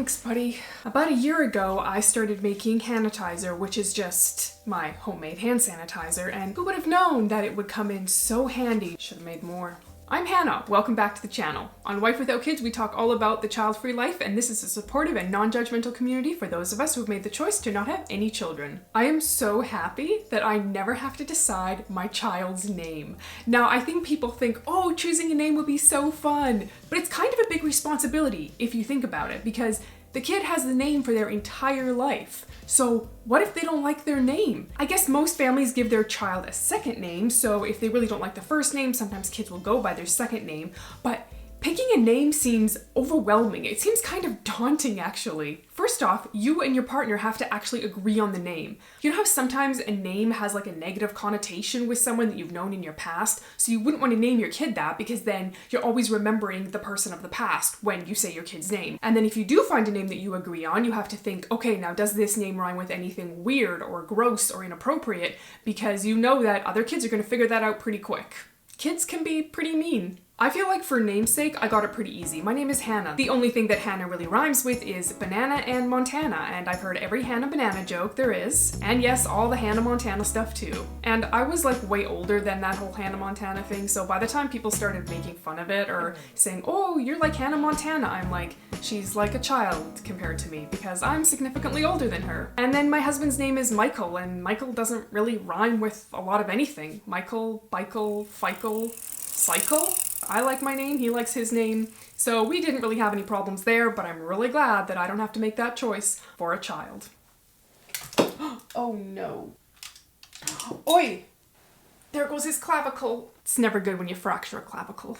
Thanks, buddy. About a year ago, I started making sanitizer, which is just my homemade hand sanitizer, and who would have known that it would come in so handy? Should have made more. I'm Hannah. Welcome back to the channel. On Wife Without Kids, we talk all about the child-free life, and this is a supportive and non-judgmental community for those of us who've made the choice to not have any children. I am so happy that I never have to decide my child's name. Now, I think people think, oh, choosing a name would be so fun, but it's kind of a big responsibility if you think about it, because the kid has the name for their entire life. So what if they don't like their name? I guess most families give their child a second name, so if they really don't like the first name, sometimes kids will go by their second name, but picking a name seems overwhelming. It seems kind of daunting, actually. First off, you and your partner have to actually agree on the name. You know how sometimes a name has like a negative connotation with someone that you've known in your past? So you wouldn't want to name your kid that because then you're always remembering the person of the past when you say your kid's name. And then if you do find a name that you agree on, you have to think, okay, now does this name rhyme with anything weird or gross or inappropriate? Because you know that other kids are going to figure that out pretty quick. Kids can be pretty mean. I feel like for namesake, I got it pretty easy. My name is Hannah. The only thing that Hannah really rhymes with is banana and Montana, and I've heard every Hannah banana joke there is. And yes, all the Hannah Montana stuff too. And I was like way older than that whole Hannah Montana thing, so by the time people started making fun of it or saying, oh, you're like Hannah Montana, I'm like, she's like a child compared to me because I'm significantly older than her. And then my husband's name is Michael, and Michael doesn't really rhyme with a lot of anything. Michael, Bikel, Fikel, Cycle? I like my name, he likes his name, so we didn't really have any problems there, but I'm really glad that I don't have to make that choice for a child. Oh no. Oi! There goes his clavicle. It's never good when you fracture a clavicle.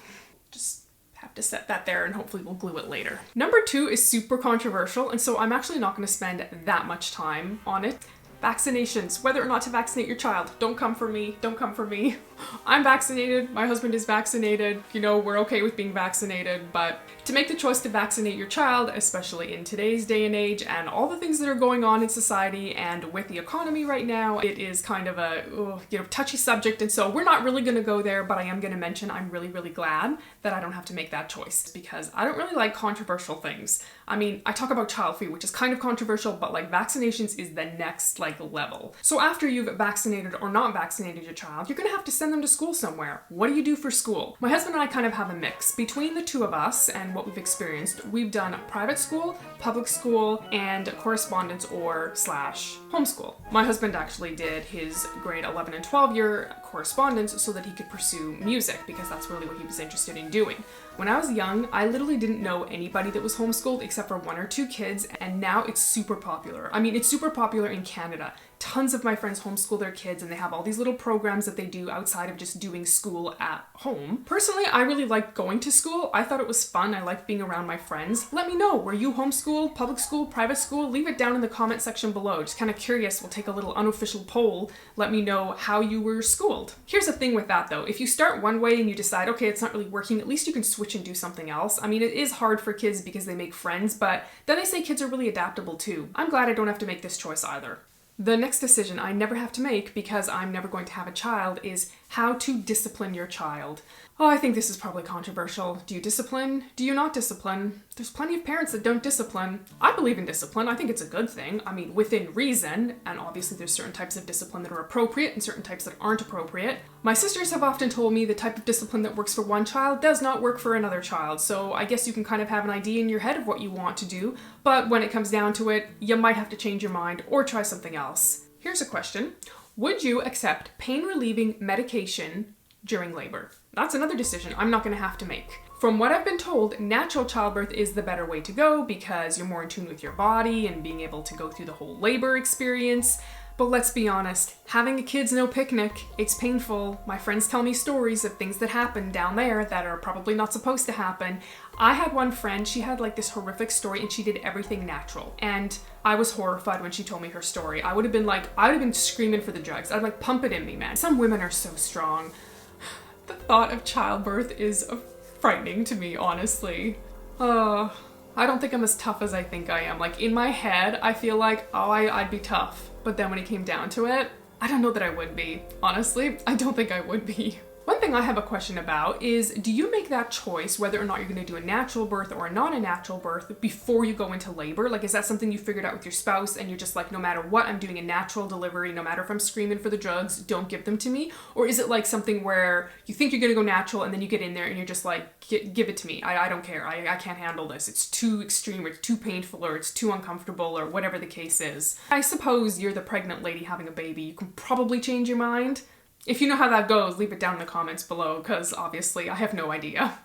Just have to set that there and hopefully we'll glue it later. Number 2 is super controversial, and so I'm actually not going to spend that much time on it. Vaccinations, whether or not to vaccinate your child. Don't come for me, don't come for me. I'm vaccinated, my husband is vaccinated, you know, we're okay with being vaccinated, but to make the choice to vaccinate your child, especially in today's day and age and all the things that are going on in society and with the economy right now, it is kind of a touchy subject, and so we're not really going to go there, but I am going to mention I'm really, really glad that I don't have to make that choice because I don't really like controversial things. I mean, I talk about child-free, which is kind of controversial, but like vaccinations is the next level. So after you've vaccinated or not vaccinated your child, you're gonna have to send them to school somewhere. What do you do for school? My husband and I kind of have a mix. Between the two of us and what we've experienced, we've done private school, public school, and correspondence or / homeschool. My husband actually did his grade 11 and 12 year correspondence so that he could pursue music because that's really what he was interested in doing. When I was young, I literally didn't know anybody that was homeschooled except for 1 or 2 kids, and now it's super popular. I mean, it's super popular in Canada. Tons of my friends homeschool their kids and they have all these little programs that they do outside of just doing school at home. Personally, I really liked going to school. I thought it was fun. I liked being around my friends. Let me know, were you homeschooled, public school, private school? Leave it down in the comment section below. Just kind of curious. We'll take a little unofficial poll. Let me know how you were schooled. Here's the thing with that though. If you start one way and you decide, okay, it's not really working, at least you can switch and do something else. I mean, it is hard for kids because they make friends, but then they say kids are really adaptable too. I'm glad I don't have to make this choice either. The next decision I never have to make because I'm never going to have a child is how to discipline your child. Oh, I think this is probably controversial. Do you discipline? Do you not discipline? There's plenty of parents that don't discipline. I believe in discipline. I think it's a good thing. I mean, within reason, and obviously there's certain types of discipline that are appropriate and certain types that aren't appropriate. My sisters have often told me the type of discipline that works for one child does not work for another child, so I guess you can kind of have an idea in your head of what you want to do, but when it comes down to it, you might have to change your mind or try something else. Here's a question. Would you accept pain-relieving medication during labor? That's another decision I'm not going to have to make. From what I've been told, natural childbirth is the better way to go because you're more in tune with your body and being able to go through the whole labor experience. But let's be honest, having a kid's no picnic. It's painful. My friends tell me stories of things that happen down there that are probably not supposed to happen. I had one friend, she had like this horrific story and she did everything natural. And I was horrified when she told me her story. I would have been screaming for the drugs. I'd like, pump it in me, man. Some women are so strong. The thought of childbirth is frightening to me, honestly. I don't think I'm as tough as I think I am. Like in my head, I feel like, oh, I'd be tough. But then when it came down to it, I don't know that I would be. Honestly, I don't think I would be. One thing I have a question about is, do you make that choice whether or not you're going to do a natural birth or not a natural birth before you go into labor? Like, is that something you figured out with your spouse and you're just like, no matter what, I'm doing a natural delivery, no matter if I'm screaming for the drugs, don't give them to me? Or is it like something where you think you're going to go natural and then you get in there and you're just like, give it to me. I don't care. I can't handle this. It's too extreme or it's too painful or it's too uncomfortable or whatever the case is. I suppose you're the pregnant lady having a baby. You can probably change your mind. If you know how that goes, leave it down in the comments below, because obviously I have no idea.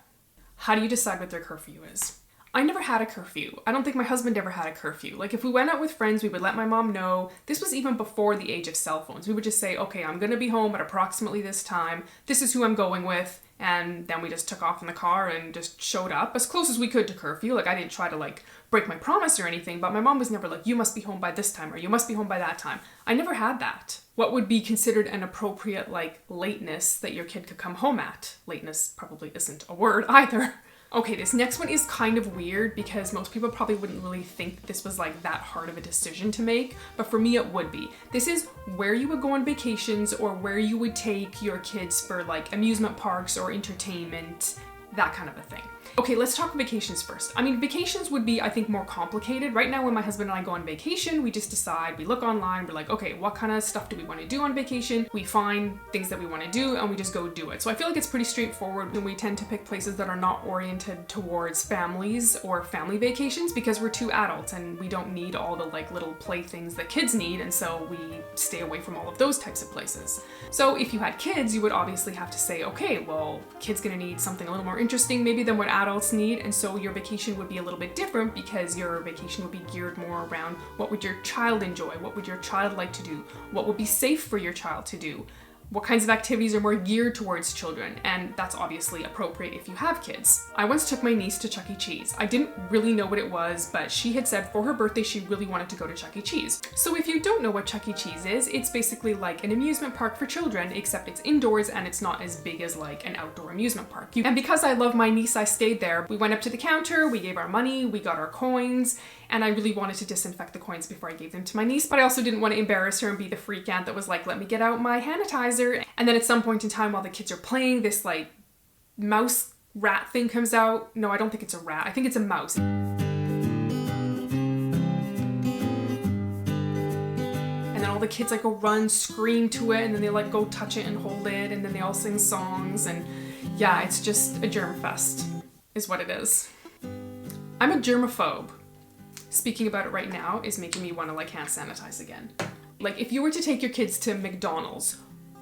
How do you decide what their curfew is? I never had a curfew. I don't think my husband ever had a curfew. Like, if we went out with friends, we would let my mom know. This was even before the age of cell phones. We would just say, okay, I'm gonna be home at approximately this time. This is who I'm going with. And then we just took off in the car and just showed up as close as we could to curfew. Like, I didn't try to like break my promise or anything, but my mom was never like, you must be home by this time or you must be home by that time. I never had that. What would be considered an appropriate like lateness that your kid could come home at? Lateness probably isn't a word either. Okay, this next one is kind of weird because most people probably wouldn't really think this was like that hard of a decision to make, but for me it would be. This is where you would go on vacations or where you would take your kids for like amusement parks or entertainment, that kind of a thing. Okay, let's talk vacations first. I mean, vacations would be, I think, more complicated. Right now when my husband and I go on vacation, we just decide, we look online, we're like, okay, what kind of stuff do we want to do on vacation? We find things that we want to do and we just go do it. So I feel like it's pretty straightforward, and we tend to pick places that are not oriented towards families or family vacations because we're two adults and we don't need all the like little playthings that kids need, and so we stay away from all of those types of places. So if you had kids, you would obviously have to say, okay, well, kid's gonna need something a little more interesting maybe than what adults need, and so your vacation would be a little bit different because your vacation would be geared more around what would your child enjoy, what would your child like to do, what would be safe for your child to do, what kinds of activities are more geared towards children, and that's obviously appropriate if you have kids. I once took my niece to Chuck E. Cheese. I didn't really know what it was, but she had said for her birthday she really wanted to go to Chuck E. Cheese. So if you don't know what Chuck E. Cheese is, it's basically like an amusement park for children, except it's indoors and it's not as big as like an outdoor amusement park. And because I love my niece, I stayed there. We went up to the counter, we gave our money, we got our coins, and I really wanted to disinfect the coins before I gave them to my niece, but I also didn't want to embarrass her and be the freak aunt that was like, let me get out my sanitizer. And then at some point in time while the kids are playing, this like mouse rat thing comes out. No, I don't think it's a rat. I think it's a mouse. And then all the kids like go run, scream to it, and then they like go touch it and hold it, and then they all sing songs, and yeah, it's just a germ fest is what it is. I'm a germaphobe. Speaking about it right now is making me want to like hand sanitize again. Like, if you were to take your kids to McDonald's,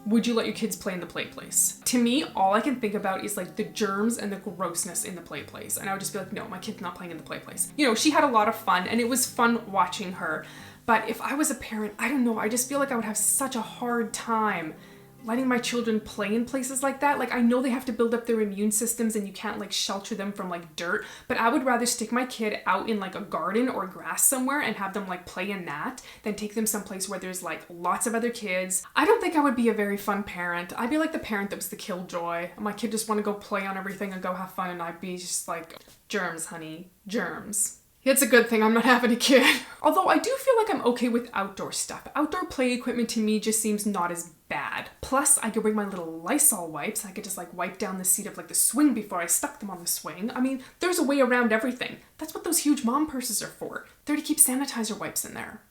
would you let your kids play in the play place? To me, all I can think about is like the germs and the grossness in the play place. And I would just be like, no, my kid's not playing in the play place. You know, she had a lot of fun and it was fun watching her. But if I was a parent, I don't know, I just feel like I would have such a hard time letting my children play in places like that. Like, I know they have to build up their immune systems and you can't like shelter them from like dirt, but I would rather stick my kid out in like a garden or grass somewhere and have them like play in that than take them someplace where there's like lots of other kids. I don't think I would be a very fun parent. I'd be like the parent that was the killjoy. My kid just want to go play on everything and go have fun, and I'd be just like, germs, honey, germs. It's a good thing I'm not having a kid. Although I do feel like I'm okay with outdoor stuff. Outdoor play equipment to me just seems not as bad. Plus, I could bring my little Lysol wipes. I could just like wipe down the seat of like the swing before I stuck them on the swing. I mean, there's a way around everything. That's what those huge mom purses are for. They're to keep sanitizer wipes in there.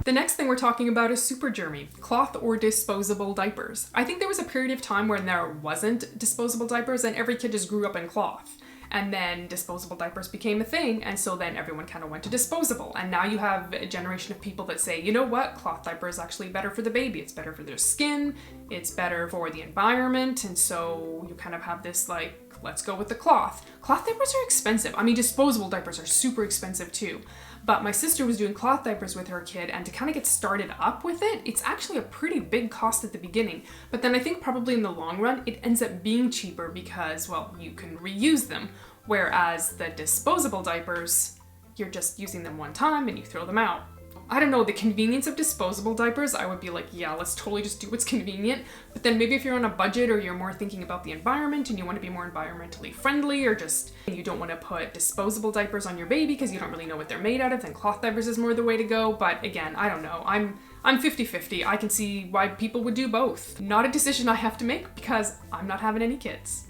The next thing we're talking about is super germy, cloth or disposable diapers. I think there was a period of time when there wasn't disposable diapers and every kid just grew up in cloth. And then disposable diapers became a thing, and so then everyone kind of went to disposable. And now you have a generation of people that say, you know what, cloth diaper is actually better for the baby. It's better for their skin, it's better for the environment, and so you kind of have this like, let's go with the cloth. Cloth diapers are expensive. I mean, disposable diapers are super expensive too. But my sister was doing cloth diapers with her kid, and to kind of get started up with it, it's actually a pretty big cost at the beginning. But then I think probably in the long run, it ends up being cheaper because, well, you can reuse them. Whereas the disposable diapers, you're just using them one time and you throw them out. I don't know, the convenience of disposable diapers, I would be like, yeah, let's totally just do what's convenient. But then maybe if you're on a budget or you're more thinking about the environment and you want to be more environmentally friendly, or just you don't want to put disposable diapers on your baby because you don't really know what they're made out of, then cloth diapers is more the way to go. But again, I don't know. I'm I'm 50-50. I can see why people would do both. Not a decision I have to make because I'm not having any kids.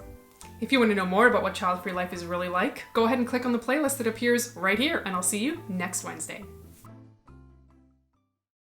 If you want to know more about what child-free life is really like, go ahead and click on the playlist that appears right here, and I'll see you next Wednesday.